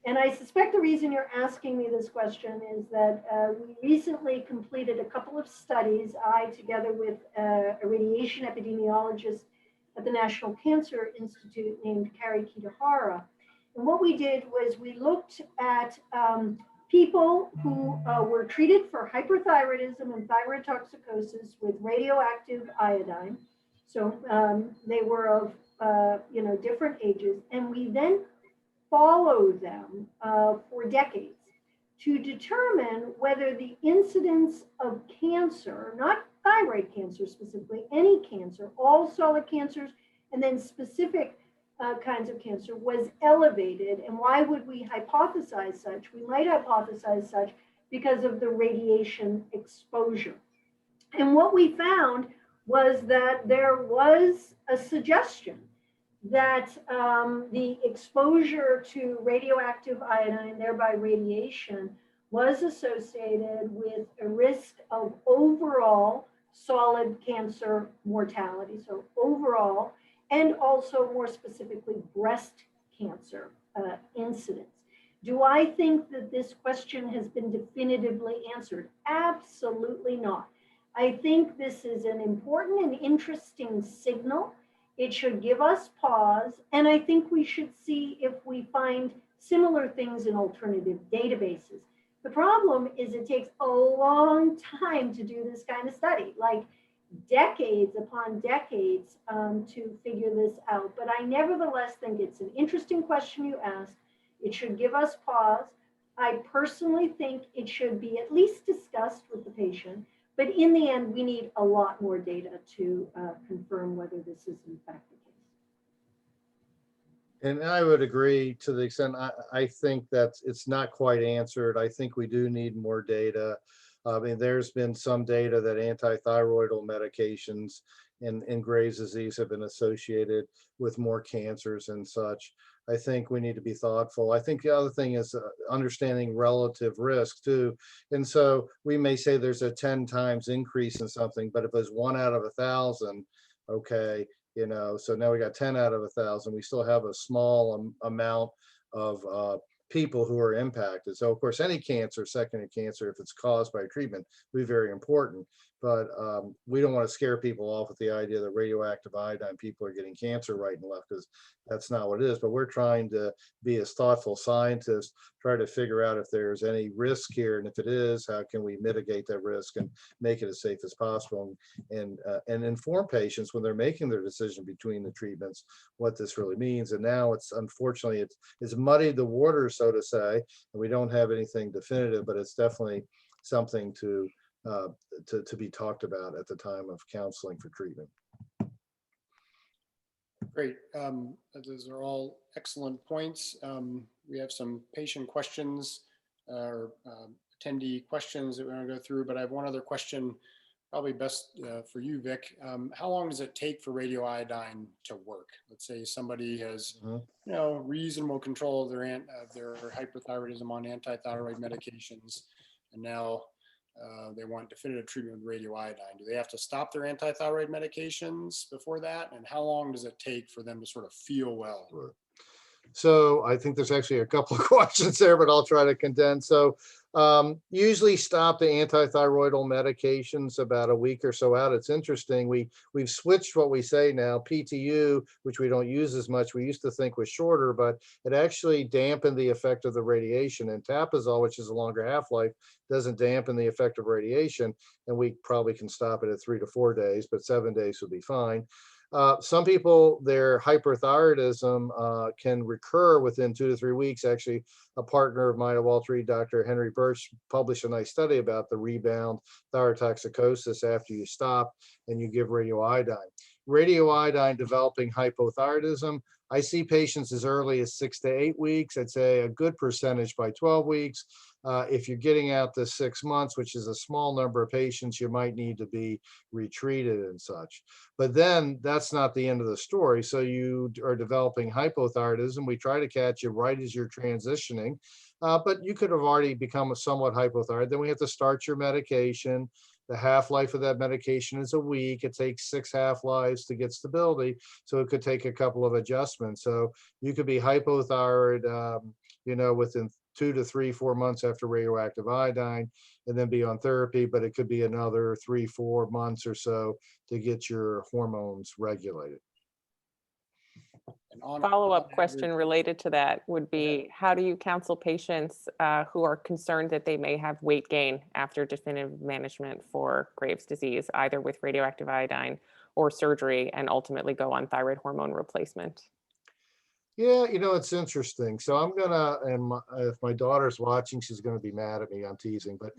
Speaker 6: And I suspect the reason you're asking me this question is that we recently completed a couple of studies, I together with a radiation epidemiologist at the National Cancer Institute named Kari Kitahara. And what we did was we looked at people who were treated for hyperthyroidism and thyrotoxicosis with radioactive iodine. So they were of you know, different ages, and we then follow them for decades to determine whether the incidence of cancer, not thyroid cancer specifically, any cancer, all solid cancers, and then specific kinds of cancer was elevated. And why would we hypothesize such? We might hypothesize such because of the radiation exposure. And what we found was that there was a suggestion that the exposure to radioactive iodine, thereby radiation, was associated with a risk of overall solid cancer mortality, so overall, and also more specifically breast cancer incidence. Do I think that this question has been definitively answered? Absolutely not. I think this is an important and interesting signal. It should give us pause, and I think we should see if we find similar things in alternative databases. The problem is it takes a long time to do this kind of study, like decades upon decades to figure this out. But I nevertheless think it's an interesting question you asked. It should give us pause. I personally think it should be at least discussed with the patient. But in the end, we need a lot more data to confirm whether this is in fact the case.
Speaker 4: And I would agree to the extent, I think that it's not quite answered. I think we do need more data. I mean, there's been some data that antithyroidal medications in Graves' disease have been associated with more cancers and such. I think we need to be thoughtful. I think the other thing is understanding relative risk too. And so we may say there's a 10 times increase in something, but if it's 1 out of 1,000, okay, you know, so now we got 10 out of 1,000, we still have a small amount of people who are impacted. So of course, any cancer, secondary cancer, if it's caused by treatment, will be very important. But we don't want to scare people off with the idea that radioactive iodine people are getting cancer right and left, because that's not what it is. But we're trying to be as thoughtful scientists, try to figure out if there's any risk here, and if it is, how can we mitigate that risk and make it as safe as possible, and inform patients when they're making their decision between the treatments what this really means. And now it's unfortunately it's muddied the water, so to say, and we don't have anything definitive, but it's definitely something to be talked about at the time of counseling for treatment.
Speaker 1: Great. Those are all excellent points. We have some patient questions or attendee questions that we're going to go through, but I have one other question, probably best for you, Vic. How long does it take for radioiodine to work? Let's say somebody has, reasonable control of their hyperthyroidism on antithyroid medications, and now they want definitive treatment with radioiodine. Do they have to stop their antithyroid medications before that? And how long does it take for them to sort of feel well?
Speaker 4: Sure. So I think there's actually a couple of questions there, but I'll try to condense. So usually stop the antithyroidal medications about a week or so out. It's interesting. We've switched what we say now. PTU, which we don't use as much, we used to think was shorter, but it actually dampened the effect of the radiation. And Tapazole, which is a longer half-life, doesn't dampen the effect of radiation. And we probably can stop it at 3 to 4 days, but 7 days would be fine. Some people, their hyperthyroidism can recur within 2 to 3 weeks. Actually, a partner of mine at Wall Street, Dr. Henry Birch, published a nice study about the rebound thyrotoxicosis after you stop and you give radioiodine. Radioiodine developing hypothyroidism, I see patients as early as 6 to 8 weeks. I'd say a good percentage by 12 weeks. If you're getting out to 6 months, which is a small number of patients, you might need to be retreated and such. But then that's not the end of the story. So you are developing hypothyroidism. We try to catch you right as you're transitioning, but you could have already become a somewhat hypothyroid. Then we have to start your medication. The half-life of that medication is a week. It takes 6 half-lives to get stability. So it could take a couple of adjustments. So you could be hypothyroid, within 2 to 3, 4 months after radioactive iodine, and then be on therapy, but it could be another 3, 4 months or so to get your hormones regulated.
Speaker 3: Follow-up question related to that would be, how do you counsel patients who are concerned that they may have weight gain after definitive management for Graves' disease, either with radioactive iodine or surgery, and ultimately go on thyroid hormone replacement?
Speaker 4: Yeah, it's interesting. So I'm gonna, and if my daughter's watching, she's gonna be mad at me. I'm teasing, but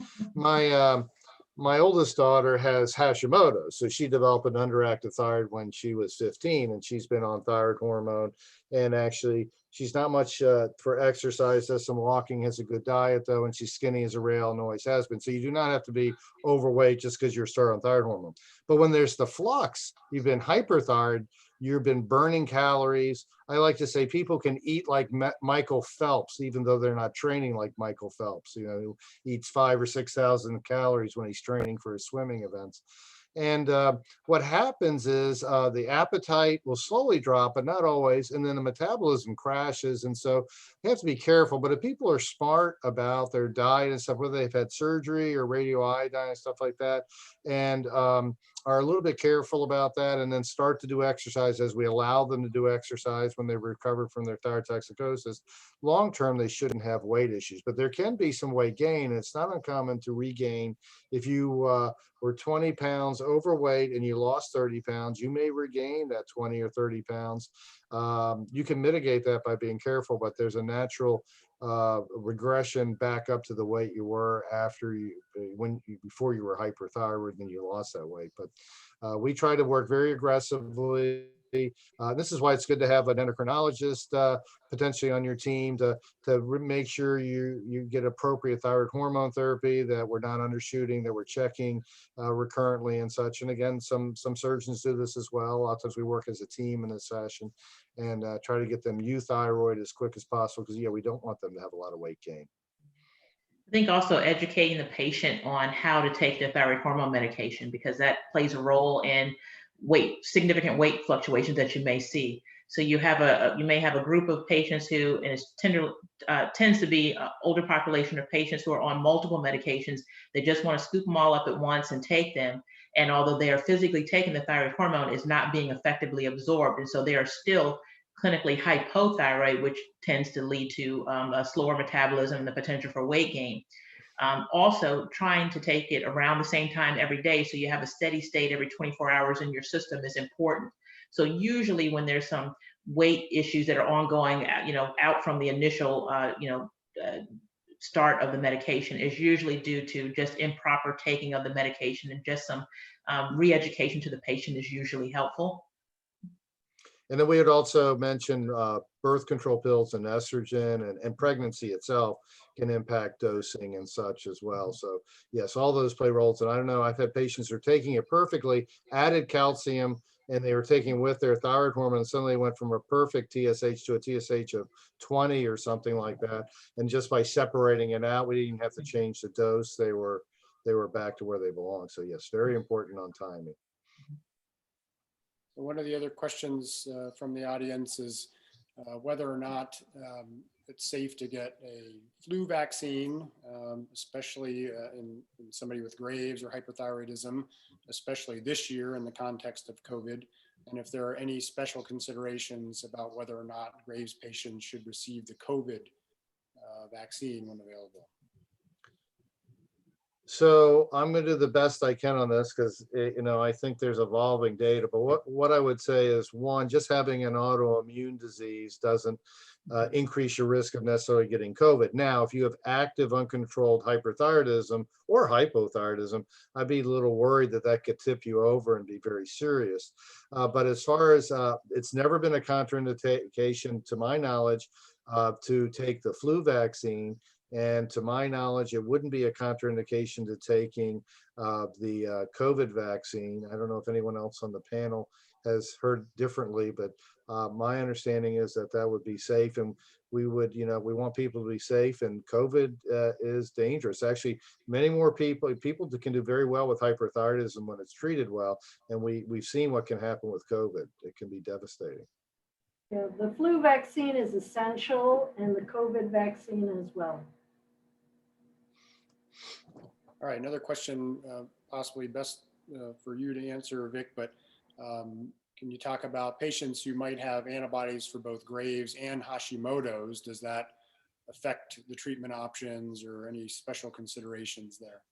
Speaker 4: my oldest daughter has Hashimoto, so she developed an underactive thyroid when she was 15, and she's been on thyroid hormone. And actually, she's not much for exercise. Does some walking, has a good diet though, and she's skinny as a rail and always has been. So you do not have to be overweight just because you're started on thyroid hormone. But when there's the flux, you've been hyperthyroid. You've been burning calories. I like to say people can eat like Michael Phelps, even though they're not training like Michael Phelps. He eats 5,000 or 6,000 calories when he's training for his swimming events. And what happens is the appetite will slowly drop, but not always. And then the metabolism crashes. And so you have to be careful. But if people are smart about their diet and stuff, whether they've had surgery or radioiodine and stuff like that, and are a little bit careful about that, and then start to do exercise as we allow them to do exercise when they recover from their thyrotoxicosis, long term, they shouldn't have weight issues. But there can be some weight gain. And it's not uncommon to regain. If you were 20 pounds overweight and you lost 30 pounds, you may regain that 20 or 30 pounds. You can mitigate that by being careful, but there's a natural regression back up to the weight you were before you were hyperthyroid and you lost that weight. But we try to work very aggressively. This is why it's good to have an endocrinologist potentially on your team to make sure you get appropriate thyroid hormone therapy, that we're not undershooting, that we're checking recurrently and such. And again, some surgeons do this as well. A lot of times we work as a team in this session and try to get them euthyroid as quick as possible, because we don't want them to have a lot of weight gain.
Speaker 2: I think also educating the patient on how to take their thyroid hormone medication, because that plays a role in significant weight fluctuations that you may see. So you may have a group of patients who, and it tends to be an older population of patients who are on multiple medications. They just want to scoop them all up at once and take them. And although they are physically taking the thyroid hormone, is not being effectively absorbed. And so they are still clinically hypothyroid, which tends to lead to a slower metabolism and the potential for weight gain. Also, trying to take it around the same time every day, so you have a steady state every 24 hours in your system, is important. So usually when there's some weight issues that are ongoing, out from the initial, start of the medication, is usually due to just improper taking of the medication, and just some re-education to the patient is usually helpful.
Speaker 4: And then we would also mention birth control pills and estrogen and pregnancy itself can impact dosing and such as well. So yes, all those play roles. And I don't know, I've had patients who are taking it perfectly, added calcium, and they were taking with their thyroid hormone, and suddenly went from a perfect TSH to a TSH of 20 or something like that. And just by separating it out, we didn't even have to change the dose. They were back to where they belong. So yes, very important on timing.
Speaker 1: One of the other questions from the audience is whether or not it's safe to get a flu vaccine, especially in somebody with Graves or hypothyroidism, especially this year in the context of COVID, and if there are any special considerations about whether or not Graves patients should receive the COVID vaccine when available.
Speaker 4: So I'm going to do the best I can on this because, I think there's evolving data. But what I would say is, one, just having an autoimmune disease doesn't increase your risk of necessarily getting COVID. Now, if you have active uncontrolled hyperthyroidism or hypothyroidism, I'd be a little worried that that could tip you over and be very serious. But as far as it's never been a contraindication, to my knowledge, to take the flu vaccine. And to my knowledge, it wouldn't be a contraindication to taking the COVID vaccine. I don't know if anyone else on the panel has heard differently, but my understanding is that that would be safe. And we would, we want people to be safe, and COVID is dangerous. Actually, many more people can do very well with hyperthyroidism when it's treated well. And we've seen what can happen with COVID. It can be devastating.
Speaker 6: Yeah, the flu vaccine is essential, and the COVID vaccine as well.
Speaker 1: All right, another question, possibly best for you to answer, Vic, but can you talk about patients who might have antibodies for both Graves and Hashimoto's? Does that affect the treatment options or any special considerations there?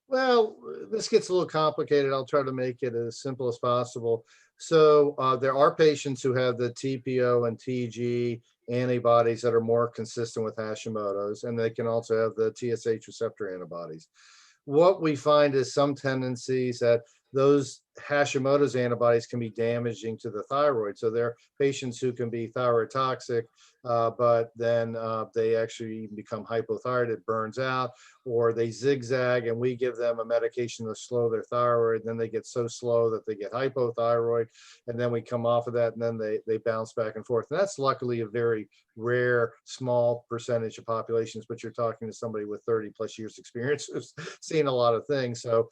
Speaker 4: Well, this gets a little complicated. I'll try to make it as simple as possible. So there are patients who have the TPO and TG antibodies that are more consistent with Hashimoto's, and they can also have the TSH receptor antibodies. What we find is some tendencies that those Hashimoto's antibodies can be damaging to the thyroid. So there are patients who can be thyroid toxic, but then they actually become hypothyroid, it burns out, or they zigzag and we give them a medication to slow their thyroid. Then they get so slow that they get hypothyroid, and then we come off of that, and then they bounce back and forth. And that's luckily a very rare, small percentage of populations, but you're talking to somebody with 30 plus years experience who's seen a lot of things. So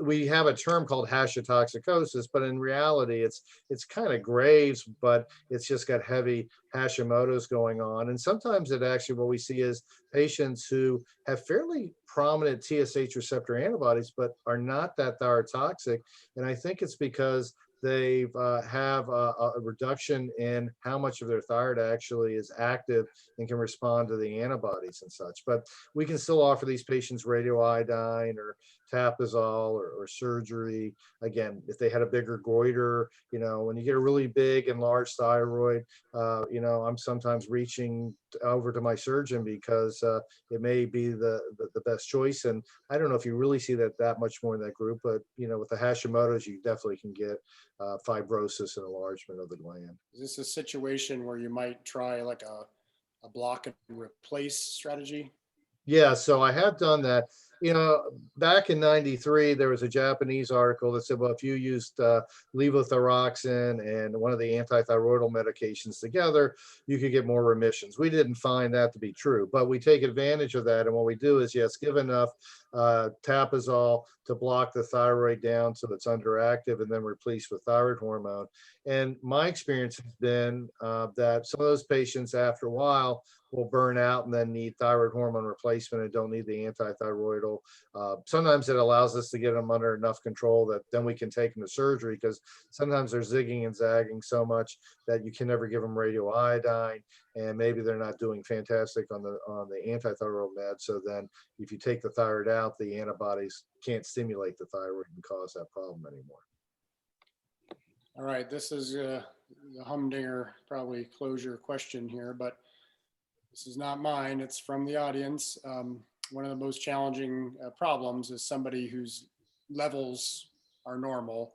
Speaker 4: we have a term called hashitoxicosis, but in reality, it's kind of Graves, but it's just got heavy Hashimoto's going on. And sometimes it actually, what we see is patients who have fairly prominent TSH receptor antibodies, but are not that thyrotoxic. And I think it's because they have a reduction in how much of their thyroid actually is active and can respond to the antibodies and such. But we can still offer these patients radioiodine or Tapazole or surgery. Again, if they had a bigger goiter, when you get a really big and large thyroid, I'm sometimes reaching over to my surgeon because it may be the best choice. And I don't know if you really see that much more in that group, but with the Hashimoto's, you definitely can get fibrosis and enlargement of the gland.
Speaker 1: Is this a situation where you might try like a block and replace strategy?
Speaker 4: Yeah, so I have done that. Back in '93, there was a Japanese article that said, well, if you used levothyroxine and one of the antithyroidal medications together, you could get more remissions. We didn't find that to be true, but we take advantage of that. And what we do is, yes, give enough Tapazole to block the thyroid down so it's underactive, and then replace with thyroid hormone. And my experience has been that some of those patients after a while will burn out and then need thyroid hormone replacement and don't need the antithyroidal. Sometimes it allows us to get them under enough control that then we can take them to surgery, because sometimes they're zigging and zagging so much that you can never give them radioiodine, and maybe they're not doing fantastic on the antithyroidal med. So then if you take the thyroid out, the antibodies can't stimulate the thyroid and cause that problem anymore.
Speaker 1: All right, this is the humdinger, probably closure question here, but this is not mine, it's from the audience. One of the most challenging problems is somebody whose levels are normal,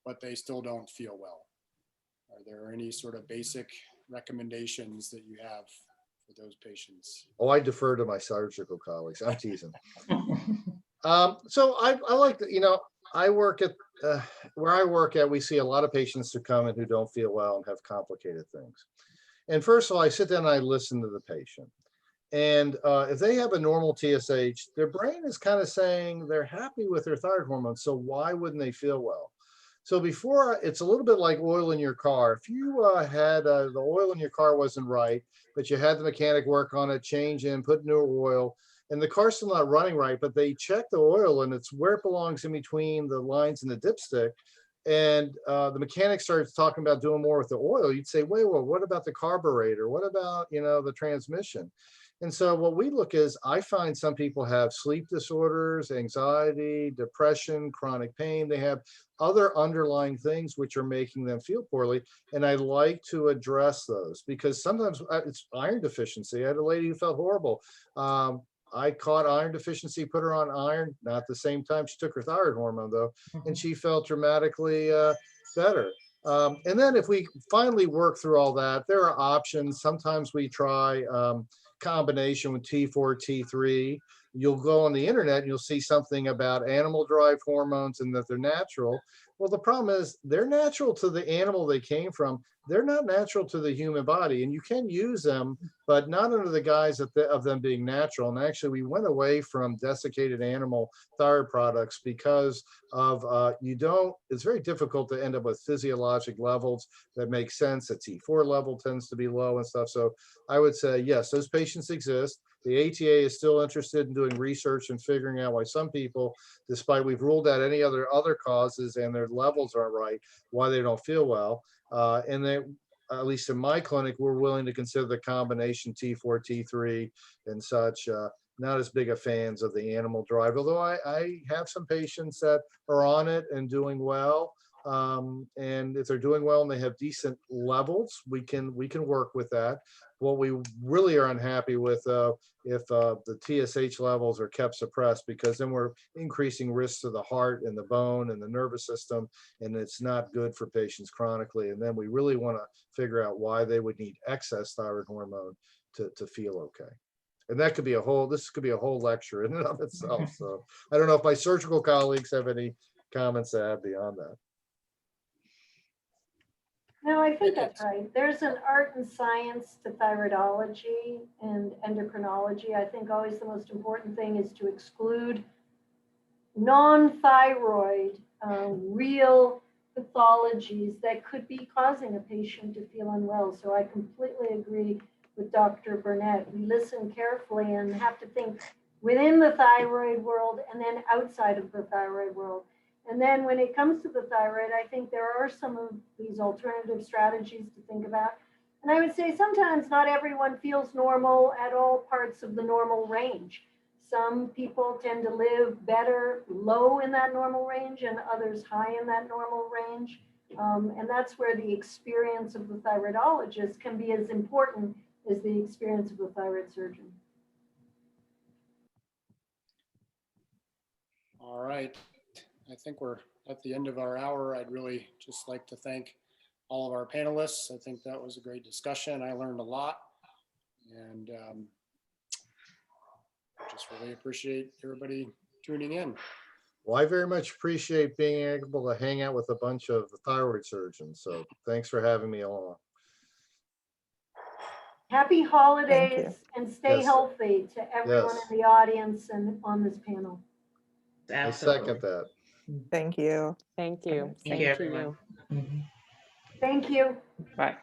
Speaker 1: but they still don't feel well. Are there any sort of basic recommendations that you have for those patients?
Speaker 4: Oh, I defer to my surgical colleagues. I'm teasing. So I like that, I work at where I work at, we see a lot of patients who come in who don't feel well and have complicated things. And first of all, I sit down and I listen to the patient. And if they have a normal TSH, their brain is kind of saying they're happy with their thyroid hormone. So why wouldn't they feel well? So before, it's a little bit like oil in your car. If you had the oil in your car wasn't right, but you had the mechanic work on it, change in, put new oil, and the car's still not running right, but they check the oil and it's where it belongs in between the lines in the dipstick. And the mechanic starts talking about doing more with the oil. You'd say, wait, well, what about the carburetor? What about, the transmission? And so what we look is, I find some people have sleep disorders, anxiety, depression, chronic pain. They have other underlying things which are making them feel poorly. And I like to address those because sometimes it's iron deficiency. I had a lady who felt horrible. I caught iron deficiency, put her on iron, not at the same time she took her thyroid hormone though, and she felt dramatically better. And then if we finally work through all that, there are options. Sometimes we try combination with T4, T3. You'll go on the internet and you'll see something about animal-derived hormones and that they're natural. Well, the problem is they're natural to the animal they came from. They're not natural to the human body, and you can use them, but not under the guise of them being natural. And actually, we went away from desiccated animal thyroid products because of it's very difficult to end up with physiologic levels that make sense. The T4 level tends to be low and stuff. So I would say, yes, those patients exist. The ATA is still interested in doing research and figuring out why some people, despite we've ruled out any other causes and their levels aren't right, why they don't feel well. And then, at least in my clinic, we're willing to consider the combination T4, T3 and such. Not as big a fans of the animal drive, although I have some patients that are on it and doing well. And if they're doing well and they have decent levels, we can work with that. What we really are unhappy with if the TSH levels are kept suppressed, because then we're increasing risks to the heart and the bone and the nervous system, and it's not good for patients chronically. And then we really want to figure out why they would need excess thyroid hormone to feel okay. And that could be this could be a whole lecture in and of itself. So I don't know if my surgical colleagues have any comments to add beyond that.
Speaker 6: No, I think that's right. There's an art and science to thyroidology and endocrinology. I think always the most important thing is to exclude non-thyroid, real pathologies that could be causing a patient to feel unwell. So I completely agree with Dr. Bernet. We listen carefully and have to think within the thyroid world and then outside of the thyroid world. And then when it comes to the thyroid, I think there are some of these alternative strategies to think about. And I would say sometimes not everyone feels normal at all parts of the normal range. Some people tend to live better low in that normal range and others high in that normal range. And that's where the experience of the thyroidologist can be as important as the experience of the thyroid surgeon.
Speaker 1: All right. I think we're at the end of our hour. I'd really just like to thank all of our panelists. I think that was a great discussion. I learned a lot, and just really appreciate everybody tuning in.
Speaker 4: Well, I very much appreciate being able to hang out with a bunch of thyroid surgeons. So thanks for having me along.
Speaker 6: Happy holidays and stay healthy to everyone in the audience and on this panel.
Speaker 4: I second that.
Speaker 5: Thank you.
Speaker 3: Thank you.
Speaker 2: Thank you, everyone.
Speaker 6: Thank you.
Speaker 7: Bye.